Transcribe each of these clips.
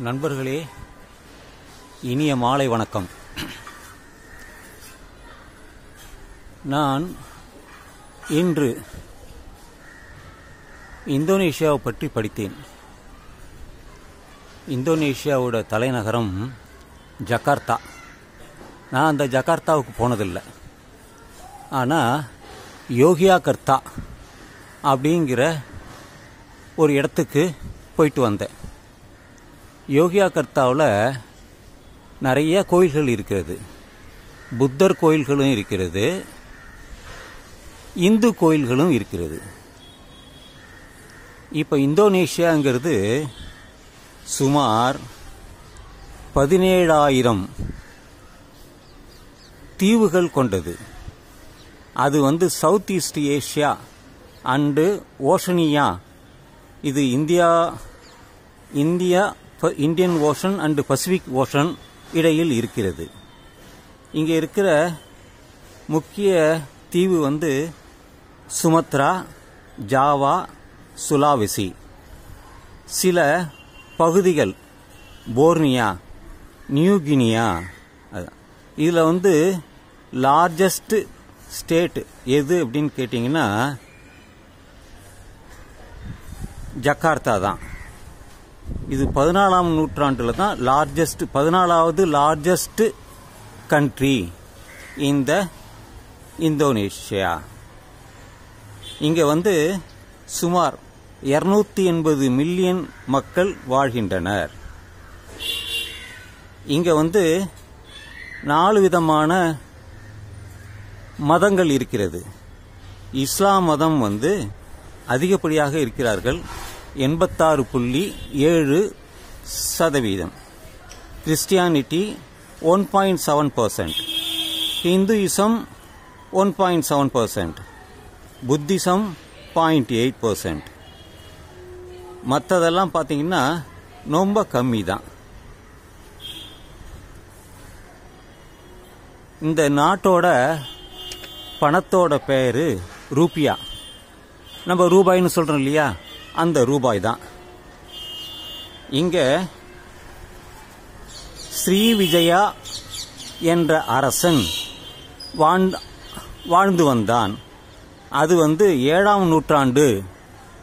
நண்பர்களே, இனிய மாலை வணக்கம். நான் இன்று இந்தோனேஷியாவை பற்றி படித்தேன். இந்தோனேஷியாவோட தலைநகரம் ஜகார்த்தா. நான் அந்த ஜகார்த்தாவுக்கு போனதில்லை. ஆனால் யோகியாகர்த்தா அப்படிங்கிற ஒரு இடத்துக்கு போயிட்டு வந்தேன். யோகியாகர்த்தாவில் நிறைய கோயில்கள் இருக்கிறது. புத்தர் கோயில்களும் இருக்கிறது, இந்து கோயில்களும் இருக்கிறது. இப்போ இந்தோனேஷியாங்கிறது சுமார் 17,000 தீவுகள் கொண்டது. அது சவுத் ஈஸ்ட் ஏஷியா அண்டு ஓஷனியா, இது Indian ocean and Pacific ocean இடையில் இருக்கிறது. இங்கே இருக்கிற முக்கிய தீவு சுமத்ரா, ஜாவா, சுலாவெசி. சில பகுதிகள் போர்னியா, நியூகினியா. இதில் லார்ஜஸ்ட் ஸ்டேட் எது அப்படின்னு கேட்டிங்கன்னா ஜகார்த்தா தான். இது 14ஆம் நூற்றாண்டில் தான் 14வது லார்ஜஸ்ட் கண்ட்ரி இந்த இந்தோனேஷியா. இங்கே சுமார் 280 மில்லியன் மக்கள் வாழ்கின்றனர். இங்கே 4 விதமான மதங்கள் இருக்கிறது. இஸ்லாம் மதம் அதிகப்படியாக இருக்கிறார்கள், 86.7%. Christianity 1.7%, Hinduism 1.7%, Buddhism 0.8%. மற்றதெல்லாம் பார்த்தீங்கன்னா ரொம்ப கம்மி தான். இந்த நாட்டோட பணத்தோட பெயர் ரூபியா. நம்ம ரூபாய்னு சொல்கிறோம் இல்லையா, அந்த ரூபாய் தான். இங்கே ஸ்ரீ விஜயா என்ற அரசன் வாழ்ந்து வந்தான். அது 7ஆம் நூற்றாண்டு,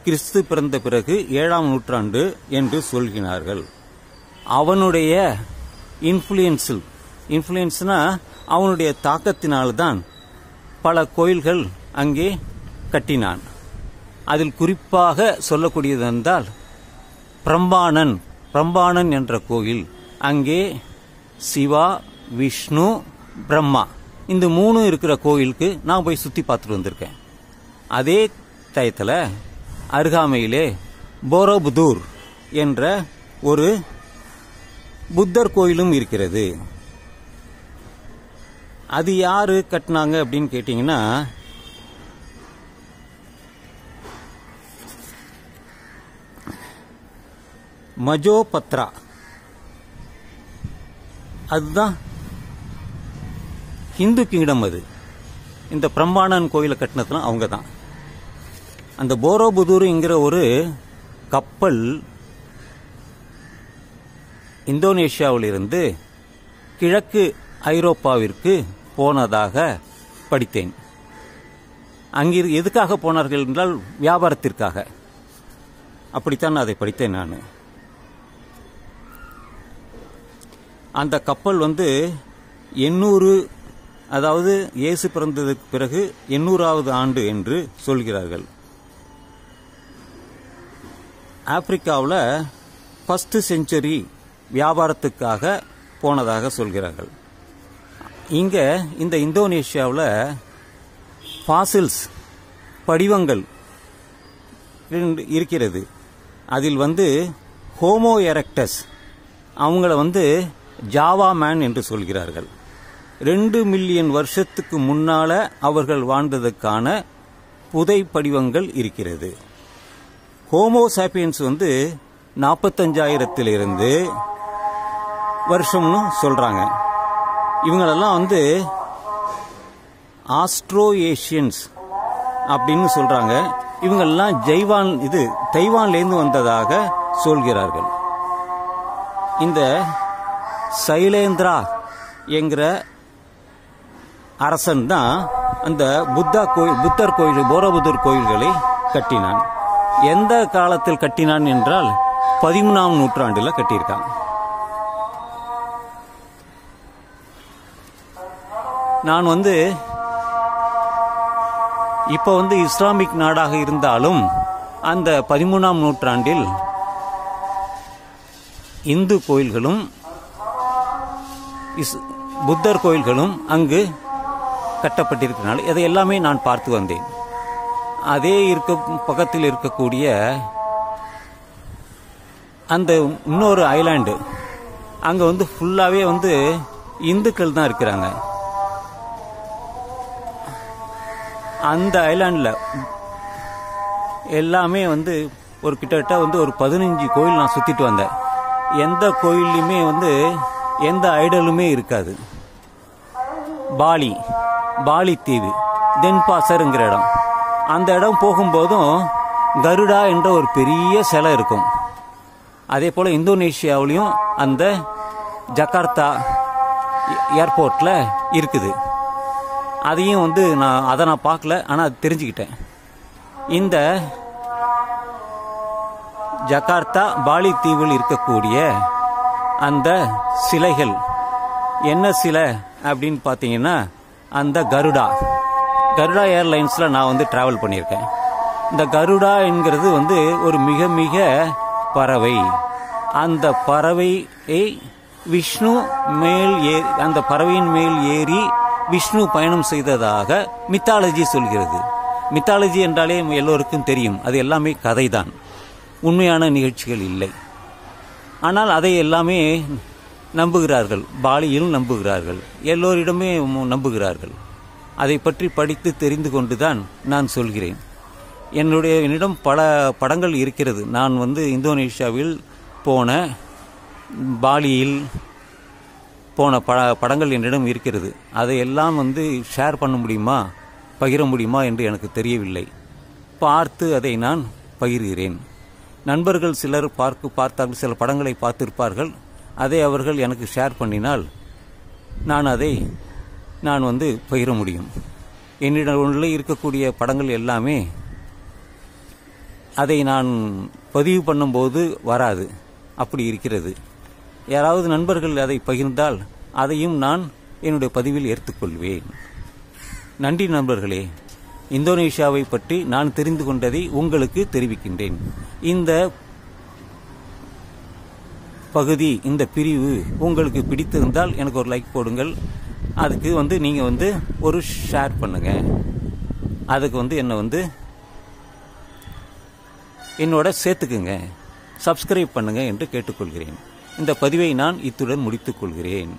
கிறிஸ்து பிறந்த பிறகு 7ஆம் நூற்றாண்டு என்று சொல்கிறார்கள். அவனுடைய இன்ஃப்ளூயன்ஸ்னா அவனுடைய தாக்கத்தினால்தான் பல கோயில்கள் அங்கே கட்டினான். அதில் குறிப்பாக சொல்லக்கூடியது என்றால் பிரம்பானன் என்ற கோயில். அங்கே சிவா, விஷ்ணு, பிரம்மா இந்த 3 இருக்கிற கோயிலுக்கு நான் போய் சுற்றி பார்த்துட்டு வந்திருக்கேன். அதே டயத்தில் அருகாமையிலே போரோபுதூர் என்ற ஒரு புத்தர் கோயிலும் இருக்கிறது. அது யாரு கட்டினாங்க அப்படின்னு கேட்டிங்கன்னா மஜோபத்ரா. அதுதான் ஹிந்து கிங்டம். அது இந்த பிரம்பானன் கோயிலை கட்டினதுலாம் அவங்க தான். அந்த போரோபுதூருங்கிற ஒரு கப்பல் இந்தோனேஷியாவிலிருந்து கிழக்கு ஐரோப்பாவிற்கு போனதாக படித்தேன். அங்கே எதுக்காக போனார்கள் என்றால் வியாபாரத்திற்காக. அப்படித்தான் அதை படித்தேன் நான். அந்த கப்பல் 800, அதாவது இயேசு பிறந்ததுக்கு பிறகு 800வது ஆண்டு என்று சொல்கிறார்கள். ஆப்பிரிக்காவில் 1st செஞ்சுரி வியாபாரத்துக்காக போனதாக சொல்கிறார்கள். இங்கே இந்த இந்தோனேஷியாவில் ஃபாசில்ஸ், படிவங்கள் இருக்கிறது. அதில் ஹோமோ எரெக்டஸ் அவங்கள ஜாவா மேன் என்று சொல்கிறார்கள். 2 மில்லியன் வருஷத்துக்கு முன்னால அவர்கள் வாழ்ந்ததற்கான புதை படிவங்கள் இருக்கிறது. ஹோமோ சாப்பியன்ஸ் 45,000 வருஷம்னு சொல்றாங்க. இவங்களெல்லாம் ஆஸ்ட்ரோ ஏஷியன்ஸ் அப்படின்னு சொல்றாங்க. இவங்கெல்லாம் தைவான்லேருந்து வந்ததாக சொல்கிறார்கள். இந்த சைலேந்திரா என்கிற அரசன் தான் அந்த புத்தர் கோயில், போரோபுதூர் கோயில்களை கட்டினான். எந்த காலத்தில் கட்டினான் என்றால் 13ஆம் நூற்றாண்டில் கட்டியிருக்கான். நான் இப்போ இஸ்லாமிக் நாடாக இருந்தாலும் அந்த 13ஆம் நூற்றாண்டில் இந்து கோயில்களும் புத்தர் கோயில்களும் அங்கு கட்டப்பட்டிருக்கிறனால இதை எல்லாமே நான் பார்த்து வந்தேன். அதே பக்கத்தில் இருக்கக்கூடிய அந்த இன்னொரு ஐலாண்டு, அங்கே ஃபுல்லாகவே இந்துக்கள் தான் இருக்கிறாங்க. அந்த ஐலாண்டில் எல்லாமே ஒரு கிட்டத்தட்ட ஒரு 15 கோயில் நான் சுற்றிட்டு வந்தேன். எந்த கோயில்லையுமே எந்த ஐடலுமே இருக்காது. பாலி தீவு, தென்பாசருங்கிற இடம், அந்த இடம் போகும்போதும் கருடா என்ற ஒரு பெரிய சிலை இருக்கும். அதே போல் இந்தோனேஷியாவிலையும் அந்த ஜகார்த்தா ஏர்போர்ட்டில் இருக்குது. அதையும் அதை நான் பார்க்கல, ஆனால் அது தெரிஞ்சுக்கிட்டேன். இந்த ஜகார்த்தா பாலி தீவில் இருக்கக்கூடிய அந்த சிலைகள் என்ன சிலை அப்படின்னு பார்த்தீங்கன்னா, அந்த கருடா ஏர்லைன்ஸில் நான் ட்ராவல் பண்ணியிருக்கேன். இந்த கருடா என்கிறது ஒரு மிக மிக பறவை. அந்த பறவையை விஷ்ணு அந்த பறவையின் மேல் ஏறி விஷ்ணு பயணம் செய்ததாக மித்தாலஜி சொல்கிறது. மித்தாலஜி என்றாலே எல்லோருக்கும் தெரியும், அது எல்லாமே கதைதான், உண்மையான நிகழ்ச்சிகள் இல்லை. ஆனால் அதை எல்லாமே நம்புகிறார்கள், பாலியில் நம்புகிறார்கள், எல்லோரிடமே நம்புகிறார்கள். அதை பற்றி படித்து தெரிந்து கொண்டுதான் நான் சொல்கிறேன். என்னிடம் பல படங்கள் இருக்கிறது. நான் இந்தோனேஷியாவில் போன, பாலியில் போன படங்கள் என்னிடம் இருக்கிறது. அதையெல்லாம் ஷேர் பண்ண முடியுமா, பகிர முடியுமா என்று எனக்கு தெரியவில்லை. பார்த்து அதை நான் பகிர்கிறேன். நண்பர்கள் சிலர் பார்த்தார்கள், சில படங்களை பார்த்திருப்பார்கள். அதை அவர்கள் எனக்கு ஷேர் பண்ணினால் நான் பகிர முடியும். என்னிடம் இருக்கக்கூடிய படங்கள் எல்லாமே அதை நான் பதிவு பண்ணும்போது வராது, அப்படி இருக்கிறது. யாராவது நண்பர்கள் அதை பகிர்ந்தால் அதையும் நான் என்னுடைய பதிவில் எடுத்துக்கொள்வேன். நன்றி நண்பர்களே. இந்தோனேஷியாவை பற்றி நான் தெரிந்து கொண்டதை உங்களுக்கு தெரிவிக்கின்றேன். இந்த பகுதி, இந்த பிரிவு உங்களுக்கு பிடித்திருந்தால் எனக்கு ஒரு லைக் போடுங்கள். அதுக்கு நீங்கள் ஒரு ஷேர் பண்ணுங்க. அதுக்கு என்னோட சேர்த்துக்குங்க, சப்ஸ்கிரைப் பண்ணுங்க என்று கேட்டுக்கொள்கிறேன். இந்த பதிவை நான் இத்துடன் முடித்துக் கொள்கிறேன்.